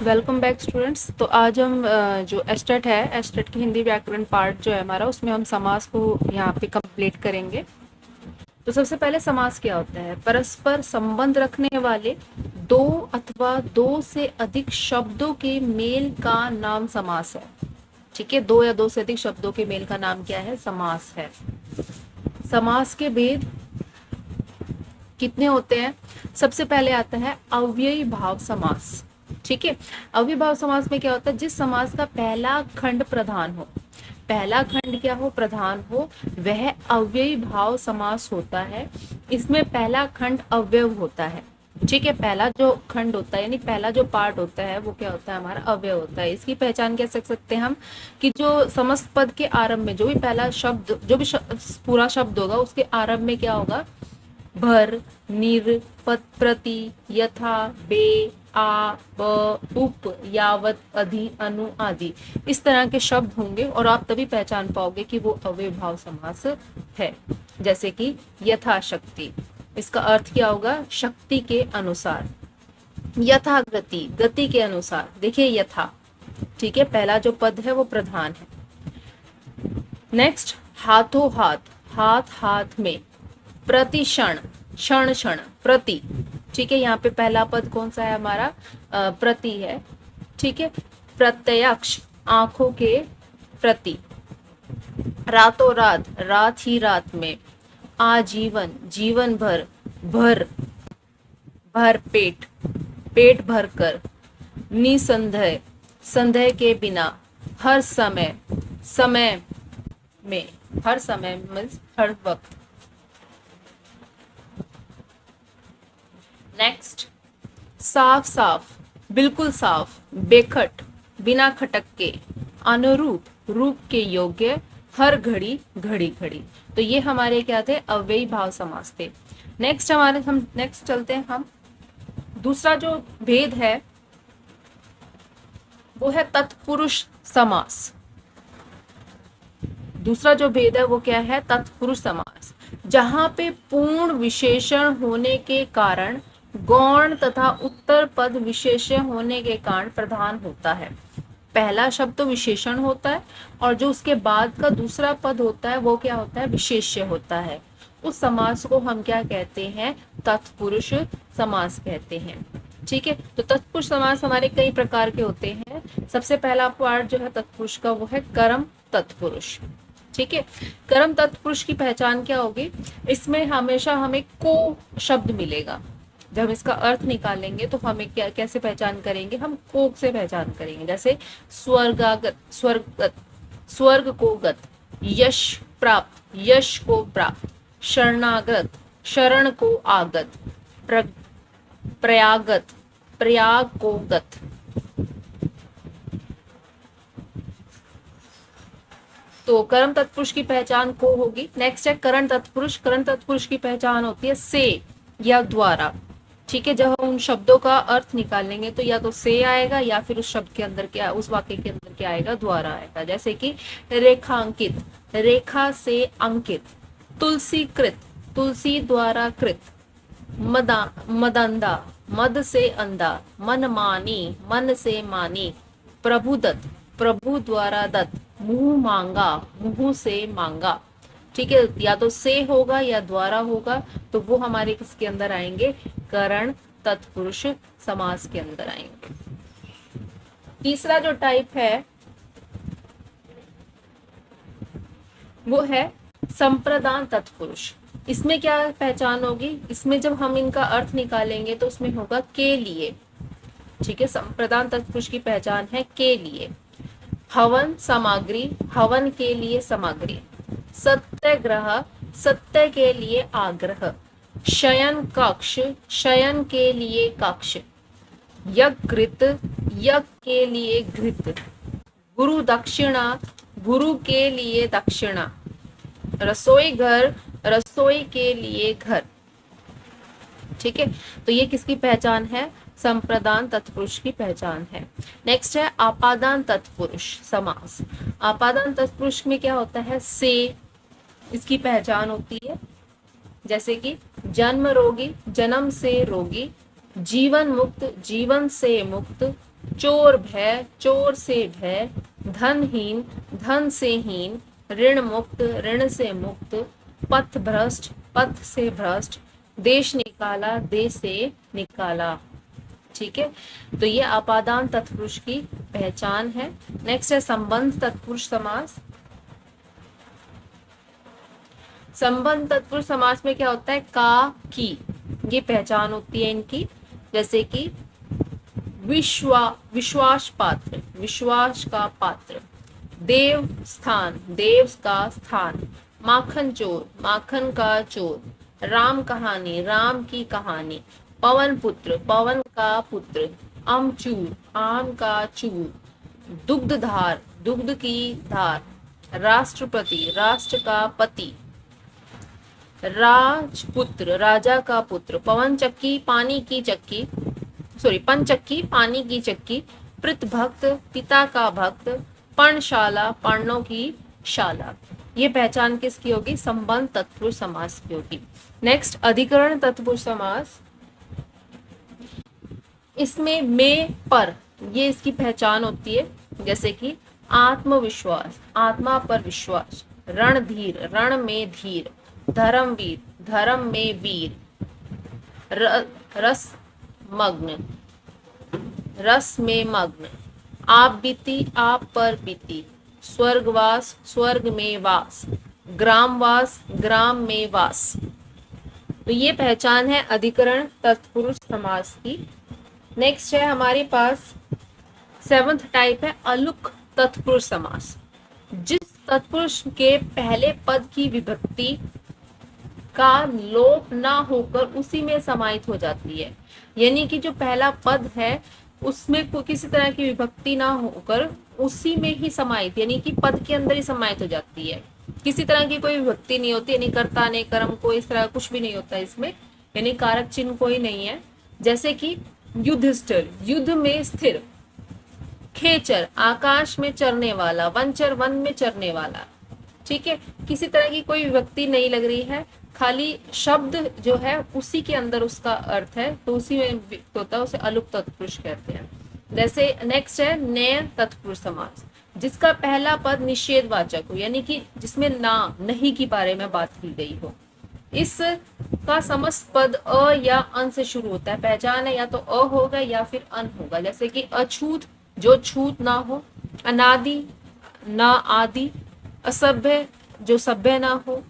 Welcome back students. तो आज हम जो एस्टेट है, एस्टेट की हिंदी व्याकरण पार्ट जो है हमारा, उसमें हम समास को यहाँ पे कंप्लीट करेंगे। तो सबसे पहले समास क्या होता है? परस्पर संबंध रखने वाले दो अथवा दो से अधिक शब्दों के मेल का नाम समास है। ठीक है, दो या दो से अधिक शब्दों के मेल का नाम क्या है? समास है। समास के भेद कितने होते हैं? सबसे पहले आता है अव्ययी भाव समास। ठीक है, अव्ययी भाव समास में क्या होता है? जिस समास का पहला खंड प्रधान हो, पहला खंड क्या हो? प्रधान हो, वह अव्ययी भाव समास होता है। इसमें पहला खंड अव्यव होता है। ठीक है, पहला जो खंड होता है यानी पहला जो पार्ट होता है वो क्या होता है? हमारा अव्यय होता है। इसकी पहचान कैसे कर सकते हैं हम? कि जो समस्त पद के आरंभ में जो भी पहला शब्द, जो भी पूरा शब्द होगा, उसके आरंभ में क्या होगा? भर, निर, प्रति, यथा, बे, आ, ब, उप, यावत, अधि, अनु आदि, इस तरह के शब्द होंगे और आप तभी पहचान पाओगे कि वो अव्ययी भाव समास है। जैसे कि यथाशक्ति, इसका अर्थ क्या होगा? शक्ति के अनुसार। यथा गति, गति के अनुसार। देखिए यथा, ठीक है, पहला जो पद है वो प्रधान है। नेक्स्ट, हाथों हाथ, हाथ हाथ में। प्रतिक्षण, क्षण क्षण, प्रति। ठीक है, यहाँ पे पहला पद कौन सा है हमारा? प्रति है। ठीक है, प्रत्यक्ष, आंखों के प्रति। रातों रात, रात ही रात में। आजीवन, जीवन भर, भर, भर पेट, पेट भर कर। निसंदेह, संदेह के बिना। हर समय, समय में, हर समय मीन्स हर वक्त। नेक्स्ट, साफ साफ, बिल्कुल साफ। बेखट, बिना खटक के। अनुरूप, रूप के योग्य। हर घड़ी, घड़ी घड़ी। तो ये हमारे क्या थे? अव्ययी भाव समास थे। नेक्स्ट हम नेक्स्ट चलते हैं। हम दूसरा जो भेद है वो है तत्पुरुष समास। दूसरा जो भेद है वो क्या है? तत्पुरुष समास, जहां पे पूर्ण विशेषण होने के कारण गौण तथा उत्तर पद विशेषण होने के कारण प्रधान होता है। पहला शब्द तो विशेषण होता है और जो उसके बाद का दूसरा पद होता है वो क्या होता है? विशेष्य होता है। उस समास को हम क्या कहते हैं? तत्पुरुष समास कहते हैं। ठीक है, तो तत्पुरुष समास हमारे कई प्रकार के होते हैं। सबसे पहला पार्ट जो है तत्पुरुष का वो है कर्म तत्पुरुष। ठीक है, कर्म तत्पुरुष की पहचान क्या होगी? इसमें हमेशा हमें को शब्द मिलेगा। जब इसका अर्थ निकालेंगे तो हमें क्या, कैसे पहचान करेंगे? हम कोक से पहचान करेंगे। जैसे स्वर्गागत, स्वर्गगत, स्वर्ग को गत। यश प्राप्त, यश को प्राप्त। शरणागत, शरण को आगत। प्रयागत, प्रयाग को गत। तो कर्म तत्पुरुष की पहचान को होगी। नेक्स्ट है करण तत्पुरुष। करण तत्पुरुष की पहचान होती है से या द्वारा। ठीक है, जब हम उन शब्दों का अर्थ निकालेंगे तो या तो से आएगा या फिर उस शब्द के अंदर क्या, उस वाक्य के अंदर क्या आएगा? द्वारा आएगा। जैसे कि रेखांकित, रेखा से अंकित। तुलसीकृत, तुलसी द्वारा कृत। मदंदा, मद से अंधा। मनमानी, मन से मानी। प्रभुदत्त, प्रभु द्वारा दत्त। मुंह मांगा, मुंह से मांगा। ठीक है, या तो से होगा या द्वारा होगा, तो वो हमारे किसके अंदर आएंगे? करण तत्पुरुष समास के अंदर आएंगे। तीसरा जो टाइप है वो है संप्रदान तत्पुरुष। इसमें क्या पहचान होगी? इसमें जब हम इनका अर्थ निकालेंगे तो उसमें होगा के लिए। ठीक है, संप्रदान तत्पुरुष की पहचान है के लिए। हवन सामग्री, हवन के लिए सामग्री। सत्याग्रह, सत्य के लिए आग्रह। शयन कक्ष, शयन के लिए कक्ष। यज्ञकृत, यज्ञ के लिए घृत। गुरु दक्षिणा, गुरु के लिए दक्षिणा। रसोई घर, रसोई के लिए घर। ठीक है, तो ये किसकी पहचान है? संप्रदान तत्पुरुष की पहचान है। नेक्स्ट है आपादान तत्पुरुष समास। आपादान तत्पुरुष में क्या होता है? से, इसकी पहचान होती है। जैसे कि जन्म रोगी, जन्म से रोगी। जीवन मुक्त, जीवन से मुक्त। चोर भय, चोर से भय, धनहीन, धन से हीन, ऋण मुक्त, ऋण से मुक्त, पथ भ्रष्ट, पथ से भ्रष्ट, देश निकाला, देश से निकाला। ठीक है, तो ये अपादान तत्पुरुष की पहचान है। नेक्स्ट है संबंध तत्पुरुष समास। संबंध तत्पुरुष समास में क्या होता है, का, की, ये पहचान होती है इनकी। जैसे कि विश्वास पात्र, विश्वास का पात्र, देव स्थान, देव का स्थान, माखन चोर, माखन का चोर, राम कहानी, राम की कहानी, पवन पुत्र, पवन का पुत्र, अमचूर, आम का चूर, दुग्धधार, दुग्ध की धार, राष्ट्रपति, राष्ट्र का पति, राजपुत्र, राजा का पुत्र, पवन चक्की, पानी की चक्की, पंचक्की, पानी की चक्की, पितृ भक्त, पिता का भक्त, पर्णशाला, पर्णों की शाला। ये पहचान किसकी होगी, संबंध तत्पुरुष समास की होगी। नेक्स्ट अधिकरण तत्पुरुष समास। इसमें में, पर, ये इसकी पहचान होती है। जैसे कि आत्मविश्वास, आत्मा पर विश्वास, रणधीर, रण में धीर, धर्मवीर, धर्म में वीर, रस मग्न, रस में मग्न, आप बीती, आप पर बीती, स्वर्गवास, स्वर्ग में वास, ग्रामवास, ग्राम में वास। तो ये पहचान है अधिकरण तत्पुरुष समास की। नेक्स्ट है हमारे पास 7th टाइप है अलुक तत्पुरुष समास। जिस तत्पुरुष के पहले पद की विभक्ति का लोप ना होकर उसी में समाहित हो जाती है, यानी कि जो पहला पद है उसमें कोई किसी तरह की विभक्ति ना होकर उसी में ही समाहित, यानी कि पद के अंदर ही समाहित हो जाती है, किसी तरह की कोई विभक्ति नहीं होती, यानी कर्ता ने कर्म को इस तरह कुछ भी नहीं होता इसमें, यानी कारक चिन्ह कोई नहीं है। जैसे कि युधिष्ठिर, युद्ध में स्थिर, खेचर, आकाश में चरने वाला, वनचर, वन में चरने वाला। ठीक है, किसी तरह की कोई विभक्ति नहीं लग रही है, खाली शब्द जो है उसी के अंदर उसका अर्थ है, तो उसी में होता है, उसे अलुक तत्पुरुष कहते हैं। जैसे नेक्स्ट है नेय तत्पुरुष समास, जिसका पहला पद निषेधवाचक हो, यानी कि जिसमें ना, नहीं के बारे में बात की गई हो। इस का समस्त पद अ या अन से शुरू होता है। पहचान है या तो अ होगा या फिर अन होगा। जैसे कि अछूत, जो छूत ना हो, अनादि, ना आदि, असभ्य, जो सभ्य ना हो,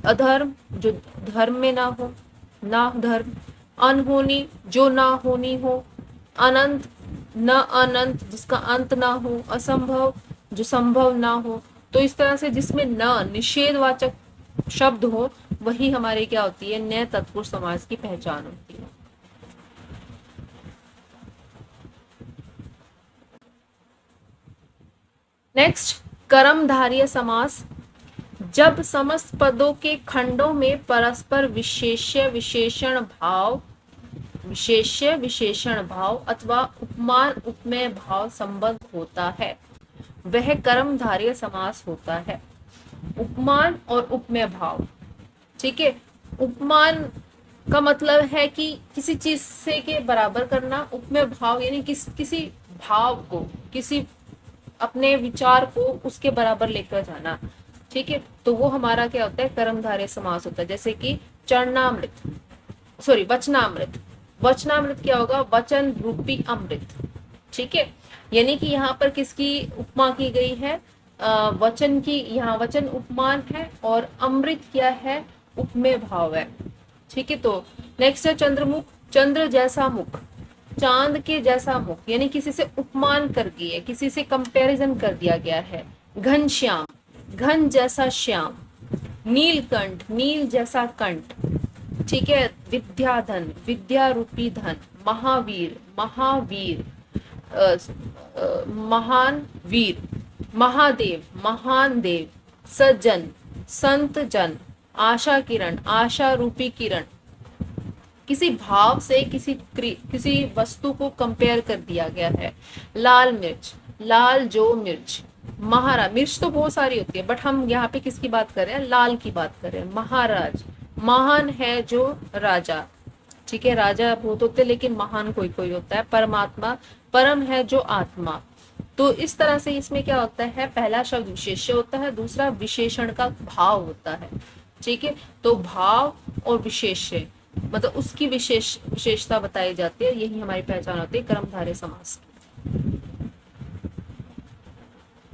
अधर्म, जो धर्म में ना हो, ना धर्म, अनहोनी, जो ना होनी हो, अनंत, न अनंत, जिसका अंत ना हो, असंभव, जो संभव ना हो। तो इस तरह से जिसमें न निषेधवाचक शब्द हो वही हमारे क्या होती है, नए तत्पुरुष समास की पहचान होती है। नेक्स्ट कर्मधारय समास। जब समस्त पदों के खंडों में परस्पर विशेष्य विशेषण भाव, विशेष्य विशेषण भाव अथवा उपमान उपमेय भाव संबंध होता है वह कर्मधारय समास होता है। उपमान और उपमेय भाव, ठीक है, उपमान का मतलब है कि किसी चीज से के बराबर करना, उपमेय भाव यानी किसी भाव को, किसी अपने विचार को उसके बराबर लेकर जाना। ठीक है, तो वो हमारा क्या होता है, कर्मधारय समास होता है। जैसे कि चरणामृत, वचनामृत, वचनामृत क्या होगा, वचन रूपी अमृत। ठीक है, यानी कि यहाँ पर किसकी उपमा की गई है, वचन की, यहाँ वचन उपमान है और अमृत क्या है, उपमेय भाव है। ठीक है, तो नेक्स्ट है चंद्रमुख, चंद्र जैसा मुख, चांद के जैसा मुख, यानी किसी से उपमान कर दिया, किसी से कंपैरिजन कर दिया गया है। घनश्याम, घन जैसा श्याम, नीलकंठ, नील जैसा कंठ। ठीक है, विद्याधन, विद्या रूपी धन, महावीर, महावीर, महान वीर, महादेव, महान देव, सज्जन, संत जन, आशा किरण, आशा रूपी किरण। किसी भाव से किसी वस्तु को कंपेयर कर दिया गया है। लाल मिर्च, लाल जो मिर्च, महाराज, मिर्च तो बहुत सारी होती है बट हम यहाँ पे किसकी बात कर रहे हैं, लाल की बात कर रहे हैं। महाराज, महान है जो राजा। ठीक है, राजा बहुत होते हैं लेकिन महान कोई कोई होता है। परमात्मा, परम है जो आत्मा। तो इस तरह से इसमें क्या होता है, पहला शब्द विशेष्य होता है, दूसरा विशेषण का भाव होता है। ठीक है, तो भाव और विशेष्य मतलब उसकी विशेषता बताई जाती है, यही हमारी पहचान होती है कर्मधारय समास की।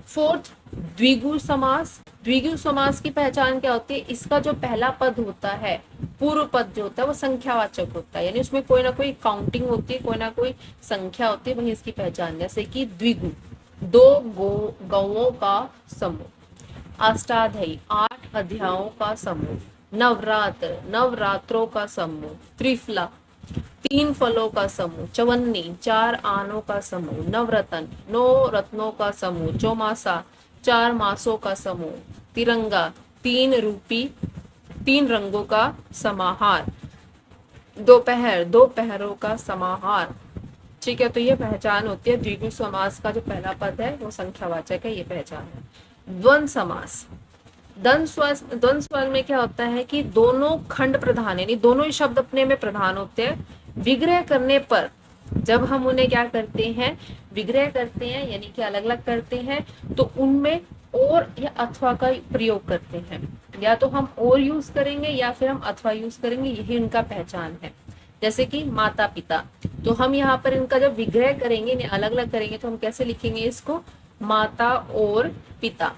फोर्थ, द्विगु समास। द्विगु समास की पहचान क्या होती है, इसका जो पहला पद होता है, पूर्व पद जो होता है वो संख्यावाचक होता है, यानी उसमें कोई ना कोई काउंटिंग होती है, कोई ना कोई संख्या होती है, वही इसकी पहचान। जैसे कि द्विगु, दो गौओं का समूह। अष्टाध्यायी, 8 अध्यायों का समूह। नवरात्र, नवरात्रों का समूह। त्रिफला, 3 फलों का समूह। चवन्नी, 4 आनों का समूह। नवरत्न, 9 रत्नों का समूह। चौमासा, 4 मासों का समूह। तिरंगा, 3 रूपी 3 रंगों का समाहार। दोपहर, 2 पहरों का समाहार। ठीक है, तो ये पहचान होती है द्विगु समास का। जो पहला पद है वो संख्यावाचक है, ये पहचान है। द्वंद्व समास। द्वंद्व स्वर में क्या होता है कि दोनों खंड प्रधान, यानी दोनों ही शब्द अपने में प्रधान होते हैं। विग्रह करने पर जब हम उन्हें क्या करते हैं, विग्रह करते हैं यानी कि अलग अलग करते हैं, तो उनमें और या अथवा का प्रयोग करते हैं। या तो हम और यूज करेंगे या फिर हम अथवा यूज करेंगे, यही उनका पहचान है। जैसे कि माता पिता, तो हम यहाँ पर इनका जब विग्रह करेंगे, इन्हें अलग अलग करेंगे, तो हम कैसे लिखेंगे इसको, माता और पिता।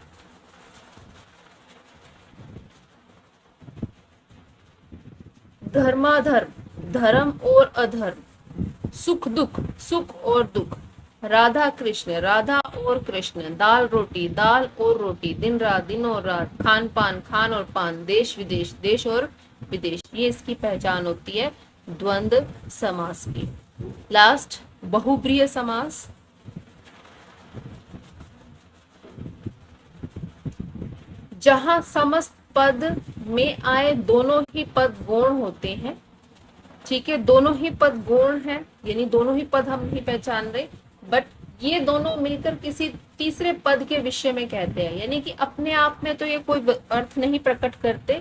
धर्माधर्म, धर्म और अधर्म। सुख दुख, सुख और दुख। राधा कृष्ण, राधा और कृष्ण। दाल रोटी, दाल और रोटी। दिन रात, दिन और रात। खान पान, खान और पान। देश विदेश, देश और विदेश। ये इसकी पहचान होती है द्वंद्व समास की। लास्ट, बहुब्रीय समास। जहां समस्त पद में आए दोनों ही पद गौण होते हैं। ठीक है, दोनों ही पद गौण है, यानी दोनों ही पद हम नहीं पहचान रहे, बट ये दोनों मिलकर किसी तीसरे पद के विषय में कहते हैं, यानी कि अपने आप में तो ये कोई अर्थ नहीं प्रकट करते,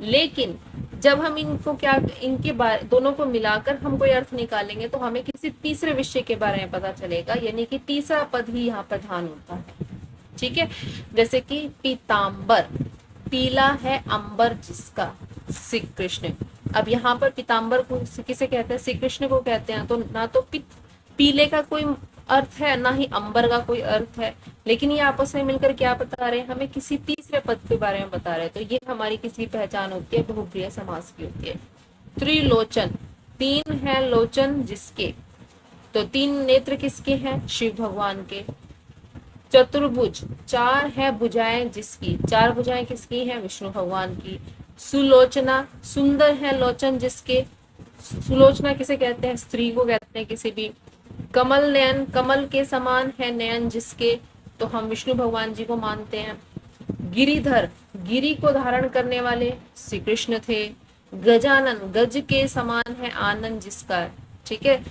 लेकिन जब हम इनको इनके बारे दोनों को मिलाकर हम कोई अर्थ निकालेंगे तो हमें किसी तीसरे विषय के बारे में पता चलेगा, यानी कि तीसरा पद ही यहाँ प्रधान होता है। ठीक है, जैसे कि पीताम्बर, पीला है अंबर जिसका, श्री कृष्ण। अब यहाँ पर पीताम्बर को किसे कहते हैं, श्री कृष्ण को कहते हैं। तो ना तो पीले का कोई अर्थ है, ना ही अंबर का कोई अर्थ है, लेकिन ये आपस में मिलकर क्या बता रहे हैं, हमें किसी तीसरे पद के बारे में बता रहे हैं। तो ये हमारी किसी पहचान होती है, बहुब्रीय समास की होती है। त्रिलोचन, 3 है लोचन जिसके, तो 3 नेत्र किसके हैं, शिव भगवान के। चतुर्भुज, 4 है भुजाएं जिसकी, 4 भुजाएं किसकी हैं, विष्णु भगवान की। सुलोचना, सुंदर है लोचन जिसके। सुलोचना किसे कहते हैं, स्त्री को कहते हैं किसी भी। कमल नयन, कमल के समान है नयन जिसके, तो हम विष्णु भगवान जी को मानते हैं। गिरिधर, गिरी को धारण करने वाले श्री कृष्ण थे। गजानन, गज के समान है आनंद जिसका। ठीक है,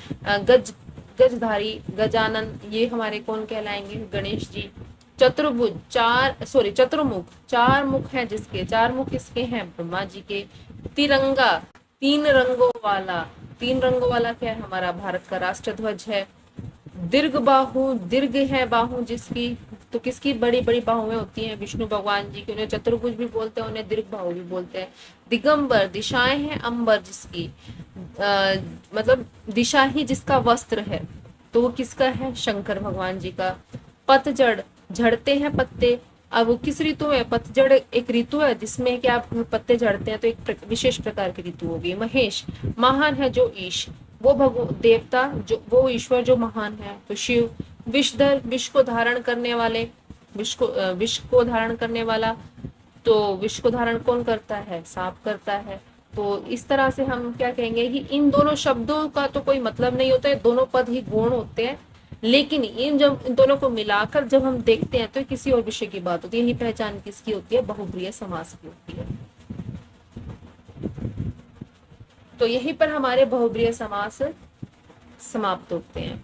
गजधारी गजानन, ये हमारे कौन कहलाएंगे, गणेश जी। चतुर्भुज, चतुर्मुख, 4 मुख हैं जिसके, 4 मुख किसके हैं, ब्रह्मा जी के। तिरंगा, 3 रंगों वाला, 3 रंगों वाला क्या है, हमारा भारत का राष्ट्र ध्वज है। दीर्घ बाहु, दीर्घ है बाहु जिसकी, तो किसकी बड़ी बड़ी बाहुएं होती हैं, विष्णु भगवान जी की। उन्हें चतुर्भुज भी बोलते हैं, उन्हें दीर्घ बाहु भी बोलते हैं। दिगंबर, दिशाएं हैं अंबर जिसकी, मतलब दिशा ही जिसका वस्त्र है, तो वो किसका है, शंकर भगवान जी का। पतझड़, झड़ते हैं पत्ते। अब वो किस ऋतु में, पतझड़ एक ऋतु है जिसमें क्या पत्ते झड़ते हैं, तो एक विशेष प्रकार की ऋतु होगी। महेश, महान है जो ईश, वो देवता जो, वो ईश्वर जो महान है। तो शिव। विषधर, विष को धारण करने वाले, विष को धारण करने वाला, तो विष को धारण कौन करता है, सांप करता है। तो इस तरह से हम क्या कहेंगे कि इन दोनों शब्दों का तो कोई मतलब नहीं होता है, दोनों पद ही गौण होते हैं, लेकिन इन दोनों को मिलाकर जब हम देखते हैं तो किसी और विषय की बात होती है। यही पहचान किसकी होती है, बहुब्रीय समास की होती है। तो यहीं पर हमारे बहुब्रीय समास समाप्त होते हैं।